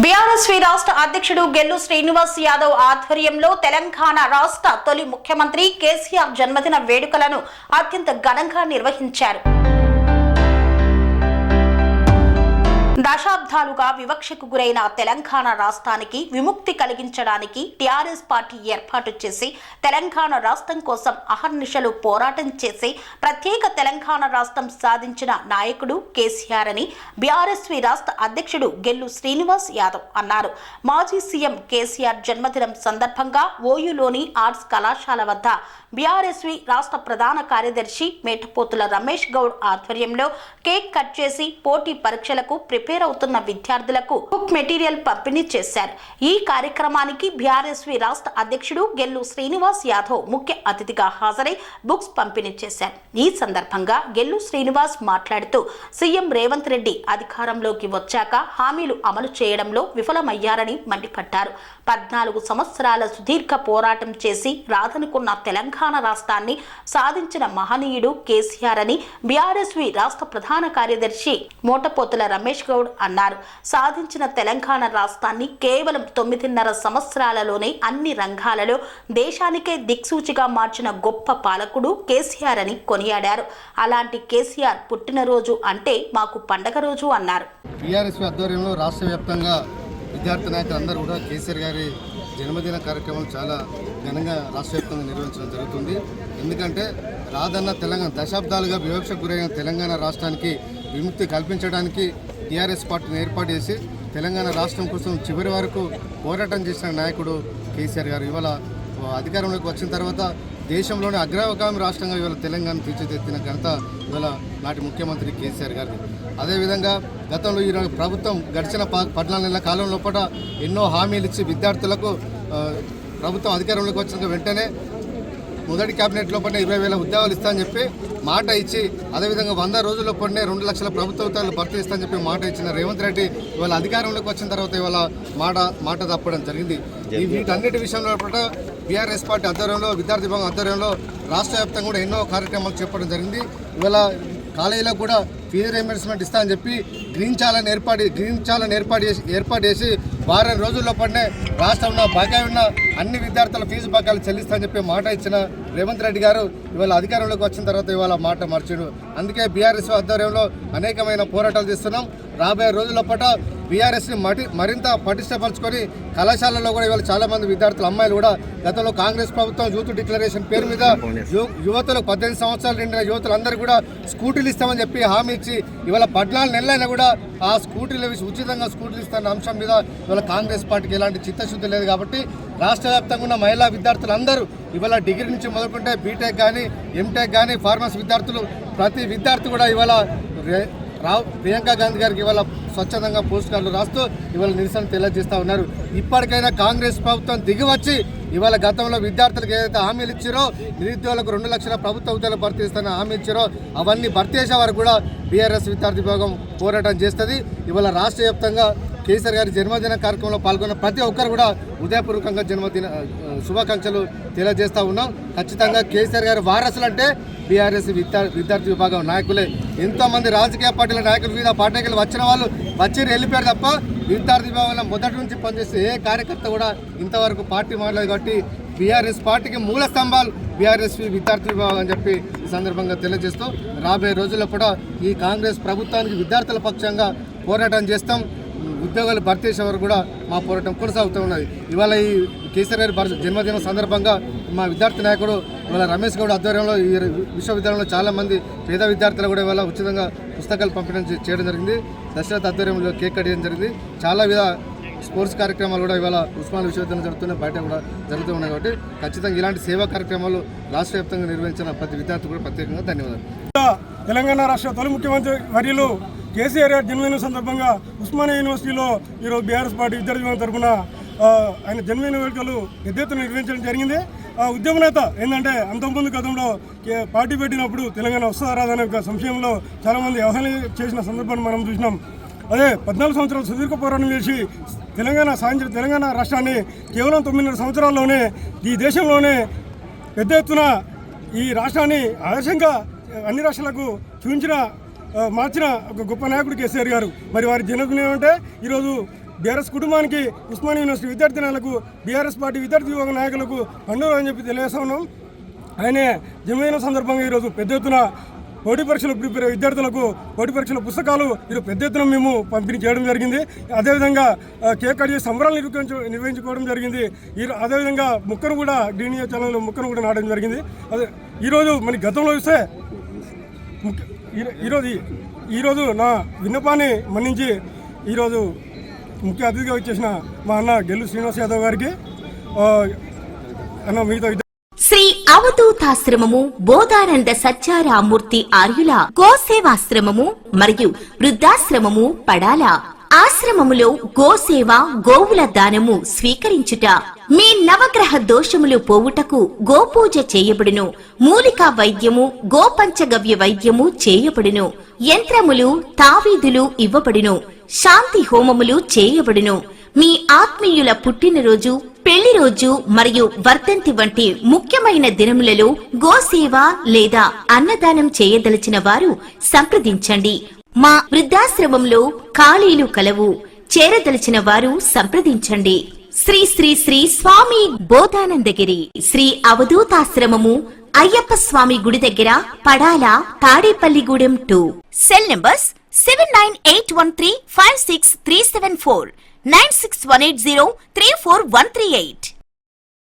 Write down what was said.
BRSV రాష్ట్ర అధ్యక్షుడు గెల్లు శ్రీనివాస్ యాదవ్ ఆధ్వర్యంలో తెలంగాణ రాష్ట్ర తొలి ముఖ్యమంత్రి కేసీఆర్ జన్మదిన వేడుకలను అత్యంత ఘనంగా నిర్వహించారు. దశాబ్దాలుగా వివక్షకు గురైన తెలంగాణ రాష్ట్రానికి విముక్తి కలిగించడానికి టీఆర్ఎస్ పార్టీ ఏర్పాటు చేసి తెలంగాణ రాష్ట్రం కోసం అహర్నిశలు పోరాటం చేసి ప్రత్యేక తెలంగాణ రాష్ట్రం సాధించిన నాయకుడు కేసీఆర్ అని బీఆర్ఎస్వి రాష్ట్ర అధ్యక్షుడు గెల్లు శ్రీనివాస్ యాదవ్ అన్నారు. మాజీ సీఎం కేసీఆర్ జన్మదినం సందర్భంగా ఓయూలోని ఆర్ట్స్ కళాశాల వద్ద బీఆర్ఎస్వి రాష్ట్ర ప్రధాన కార్యదర్శి మేటపోతుల రమేష్ గౌడ్ ఆధ్వర్యంలో కేక్ కట్ చేసి పోటీ పరీక్షలకు ప్రిపేర్ అవుతున్న విద్యార్థులకు బుక్ మెటీరియల్ పంపిణీ చేశారు. ఈ కార్యక్రమానికి బీఆర్ఎస్వి రాష్ట్ర అధ్యక్షుడు గెల్లు శ్రీనివాస్ యాదవ్ ముఖ్య అతిథిగా హాజరై బుక్స్ పంపిణీ చేశారు. ఈ సందర్భంగా గెల్లు శ్రీనివాస్ మాట్లాడుతూ సీఎం రేవంత్ రెడ్డి అధికారంలోకి వచ్చాక హామీలు అమలు చేయడంలో విఫలమయ్యారని మండిపడ్డారు. 14 సంవత్సరాల సుదీర్ఘ పోరాటం చేసి రాదనుకున్న తెలంగాణ రాష్ట్రాన్ని సాధించిన మహనీయుడు కేసీఆర్ అని బీఆర్ఎస్వి రాష్ట్ర ప్రధాన కార్యదర్శి మోటపోతుల రమేష్ గౌడ్ అన్నారు. సాధించిన తెలంగాణ రాష్ట్రాన్ని కేవలం 9.5 సంవత్సరాలలోనే అన్ని రంగాలలో దేశానికే దిక్సూచిగా మార్చిన గొప్ప పాలకుడు కేసీఆర్ అని కొనియాడారు. అలాంటి కేసీఆర్ పుట్టినరోజు అంటే మాకు పండగ రోజు అన్నారు. బీఆర్ఎస్వి ఆధ్వర్యంలో రాష్ట్ర వ్యాప్తంగా విద్యార్థి నాయకులందరూ కూడా కేసీఆర్ గారి జన్మదిన కార్యక్రమాలు చాలా ఘనంగా రాష్ట్ర వ్యాప్తంగా నిర్వహించడం జరుగుతుంది. ఎందుకంటే రాదన్న తెలంగాణ దశాబ్దాలుగా వివక్షకు గురైన తెలంగాణ రాష్ట్రానికి విముక్తి కల్పించడానికి టీఆర్ఎస్ పార్టీని ఏర్పాటు చేసి తెలంగాణ రాష్ట్రం కోసం చివరి వరకు పోరాటం చేసిన నాయకుడు కేసీఆర్ గారు ఇవాళ అధికారంలోకి వచ్చిన తర్వాత దేశంలోని అగ్రగామి రాష్ట్రంగా ఇవాళ తెలంగాణ తీర్చిదిద్దిన ఘనత ఇవాళ నాటి ముఖ్యమంత్రి కేసీఆర్ గారిది. అదేవిధంగా గతంలో ఈ ప్రభుత్వం గడిచిన 14 నెలల కాలం లోపల ఎన్నో హామీలు ఇచ్చి విద్యార్థులకు ప్రభుత్వం అధికారంలోకి వచ్చిన వెంటనే మొదటి క్యాబినెట్ లోపలనే 20,000 ఉద్యోగాలు ఇస్తామని చెప్పి మాట ఇచ్చి అదేవిధంగా 100 రోజుల లోపలనే 2 లక్షల ప్రభుత్వ ఉద్యోగాలు భర్తీ ఇస్తామని చెప్పి మాట ఇచ్చిన రేవంత్ రెడ్డి ఇవాళ అధికారంలోకి వచ్చిన తర్వాత ఇవాళ మాట తప్పడం జరిగింది. వీటన్నిటి విషయంలో బీఆర్ఎస్ పార్టీ ఆధ్వర్యంలో విద్యార్థి విభాగం ఆధ్వర్యంలో రాష్ట్ర వ్యాప్తంగా కూడా ఎన్నో కార్యక్రమాలు చెప్పడం జరిగింది. ఇవాళ కాలేజీలో కూడా ఫీజు రీయింబర్స్మెంట్ ఇస్తామని చెప్పి గ్రీన్ చాలని ఏర్పాటు చేసి వారం రోజుల్లో పడినే రాష్ట్రంలో బకాయి ఉన్న అన్ని విద్యార్థుల ఫీజు బకాయిలు చెల్లిస్తామని చెప్పి మాట ఇచ్చిన రేవంత్ రెడ్డి గారు ఇవాళ అధికారంలోకి వచ్చిన తర్వాత ఇవాళ మాట మార్చాడు. అందుకే బీఆర్ఎస్ ఆధ్వర్యంలో అనేకమైన పోరాటాలు చేస్తున్నాం. రాబోయే రోజుల పట్ల బీఆర్ఎస్ని మరింత పటిష్టపరుచుకొని కళాశాలలో కూడా ఇవాళ చాలామంది విద్యార్థులు అమ్మాయిలు కూడా గతంలో కాంగ్రెస్ ప్రభుత్వం యూత్ డిక్లరేషన్ పేరు మీద యువతలు 18 సంవత్సరాలు నిండిన యువతులందరూ కూడా స్కూటీలు ఇస్తామని చెప్పి హామీ ఇచ్చి ఇవాళ 14 నెలలైనా కూడా ఆ స్కూటీలు ఉచితంగా స్కూటీలు ఇస్తున్న అంశం మీద ఇవాళ కాంగ్రెస్ పార్టీకి ఎలాంటి చిత్తశుద్ధి లేదు. కాబట్టి రాష్ట్ర వ్యాప్తంగా ఉన్న మహిళా విద్యార్థులందరూ ఇవాళ డిగ్రీ నుంచి మొదలుకుంటే బీటెక్ కానీ ఎంటెక్ కానీ ఫార్మసీ విద్యార్థులు ప్రతి విద్యార్థి కూడా ఇవాళ ప్రియాంక గాంధీ గారికి ఇవాళ స్వచ్ఛందంగా పోస్ట్ కార్డులు రాస్తూ ఇవాళ నిరసన తెలియజేస్తూ ఉన్నారు. ఇప్పటికైనా కాంగ్రెస్ ప్రభుత్వం దిగివచ్చి ఇవాళ గతంలో విద్యార్థులకు ఏదైతే హామీలు ఇచ్చారో నిరుద్యోగులకు 2 లక్షల ప్రభుత్వ ఉద్యోగాలు భర్తీ ఇస్తారని హామీ ఇచ్చారో అవన్నీ భర్తీ చేసే వరకు కూడా బీఆర్ఎస్ విద్యార్థి విభాగం పోరాటం చేస్తుంది. ఇవాళ రాష్ట్ర వ్యాప్తంగా కేసీఆర్ గారి జన్మదిన కార్యక్రమంలో పాల్గొన్న ప్రతి ఒక్కరు కూడా ఉదయపూర్వకంగా జన్మదిన శుభాకాంక్షలు తెలియజేస్తూ ఉన్నాం. ఖచ్చితంగా కేసీఆర్ గారి వారసులు అంటే బీఆర్ఎస్ విద్యార్థి విభాగం నాయకులే. ఎంతోమంది రాజకీయ పార్టీల నాయకులు వివిధ పార్టీలు వచ్చిన వాళ్ళు వచ్చి వెళ్ళిపోయారు తప్ప విద్యార్థి విభాగంలో మొదటి నుంచి పనిచేసే ఏ కార్యకర్త కూడా ఇంతవరకు పార్టీ మారలేదు. కాబట్టి బీఆర్ఎస్ పార్టీకి మూల స్తంభాలు బీఆర్ఎస్ విద్యార్థి విభాగం అని చెప్పి ఈ సందర్భంగా తెలియజేస్తూ రాబోయే రోజుల్లో కూడా ఈ కాంగ్రెస్ ప్రభుత్వానికి విద్యార్థుల పక్షంగా పోరాటం చేస్తాం. ఉద్యోగాలు భర్తీ చేసే వరకు కూడా మా పోరాటం కొనసాగుతూ ఉన్నది. ఇవాళ ఈ కేసీఆర్ గారి జన్మదినం సందర్భంగా మా విద్యార్థి నాయకుడు ఇవాళ రమేష్ గౌడ్ ఆధ్వర్యంలో ఈ విశ్వవిద్యాలయంలో చాలామంది పేద విద్యార్థులు కూడా ఇవాళ ఉచితంగా పుస్తకాలు పంపిణీ చేయడం జరిగింది. దశరథ ఆధ్వర్యంలో కేక్ కట్ చేయడం జరిగింది. చాలా విధ స్పోర్ట్స్ కార్యక్రమాలు కూడా ఇవాళ ఉస్మానియా విశ్వవిద్యాలయం జరుగుతున్నాయి, బయట కూడా జరుగుతూ ఉన్నాయి. కాబట్టి ఖచ్చితంగా ఇలాంటి సేవా కార్యక్రమాలు రాష్ట్ర వ్యాప్తంగా నిర్వహించిన ప్రతి విద్యార్థి కూడా ప్రత్యేకంగా ధన్యవాదాలు. తెలంగాణ రాష్ట్ర తొలి ముఖ్యమంత్రి వర్యులు కేసీఆర్ గారి జన్మదిన సందర్భంగా ఉస్మానియా యూనివర్సిటీలో ఈరోజు బీఆర్ఎస్ పార్టీ విద్యార్థి విభాగం తరఫున ఆయన జన్మదిన వేడుకలు పెద్ద ఎత్తున నిర్వహించడం జరిగింది. ఉద్యమ నేత ఏంటంటే అంతకుముందు గతంలో పార్టీ పెట్టినప్పుడు తెలంగాణ వస్తుందనే ఒక సంశయంలో చాలామంది అవహేళన చేసిన సందర్భాన్ని మనం చూసినాం. అదే 14 సంవత్సరాలు సుదీర్ఘ పోరాటం చేసి సాధించిన తెలంగాణ రాష్ట్రాన్ని కేవలం 9.5 సంవత్సరాల్లోనే ఈ దేశంలోనే పెద్ద ఎత్తున ఈ రాష్ట్రాన్ని ఆదర్శంగా అన్ని రాష్ట్రాలకు చూపించిన మార్చిన ఒక గొప్ప నాయకుడు కేసీఆర్ గారు. మరి వారి జన్మదినం అంటే ఈరోజు బీఆర్ఎస్ కుటుంబానికి, ఉస్మానియా యూనివర్సిటీ విద్యార్థినులకు, బీఆర్ఎస్ పార్టీ విద్యార్థి విభాగ నాయకులకు పండుగ అని చెప్పి తెలియజేస్తా ఉన్నాం. ఆయనే జన్మదిన సందర్భంగా ఈరోజు పెద్ద ఎత్తున పోటీ పరీక్షలు ప్రిపేర్ విద్యార్థులకు పోటీ పరీక్షల పుస్తకాలు ఈరోజు పెద్ద ఎత్తున మేము పంపిణీ చేయడం జరిగింది. అదేవిధంగా కేక్ కట్ చేసి సంబరాలు నిర్వహించుకోవడం జరిగింది. అదేవిధంగా ముక్కను కూడా గ్రీనియా ఛానల్లో ముక్కను కూడా నాటడం జరిగింది. అదే ఈరోజు మన గతంలో చూస్తే ఈరోజు నా విన్నపాన్ని మన్నించి ఈరోజు ముఖ్య అతిథిగా వచ్చేసిన మా అన్న గెల్లు శ్రీనివాస్ యాదవ్ గారికి అన్న మిగతా శ్రీ అవధూతాశ్రమము బోధానంద సత్యారామూర్తి ఆర్యుల గోసేవాశ్రమము మరియు వృద్ధాశ్రమము పడాల. ఆశ్రమములో గోసేవ, గోవుల దానము స్వీకరించుట, మీ నవగ్రహ దోషములు పోవుటకు గోపూజ చేయబడును. మూలికా వైద్యము, గోపంచగవ్య వైద్యము చేయబడును. యంత్రములు, తావీదులు ఇవ్వబడును. శాంతి హోమములు చేయబడును. మీ ఆత్మీయుల పుట్టినరోజు, పెళ్లి రోజు మరియు వర్ధంతి వంటి ముఖ్యమైన దినములలో గోసేవ లేదా అన్నదానం చేయదలిచిన వారు సంప్రదించండి. మా వృద్ధాశ్రమంలో ఖాళీలు కలవు. చేరదలిచిన వారు సంప్రదించండి. శ్రీ శ్రీ శ్రీ స్వామి బోధానందగిరి శ్రీ అవధూతాశ్రమము, అయ్యప్ప స్వామి గుడి దగ్గర, పడాల, తాడేపల్లిగూడెం 2. Cell numbers 7981356374, 9618034 138.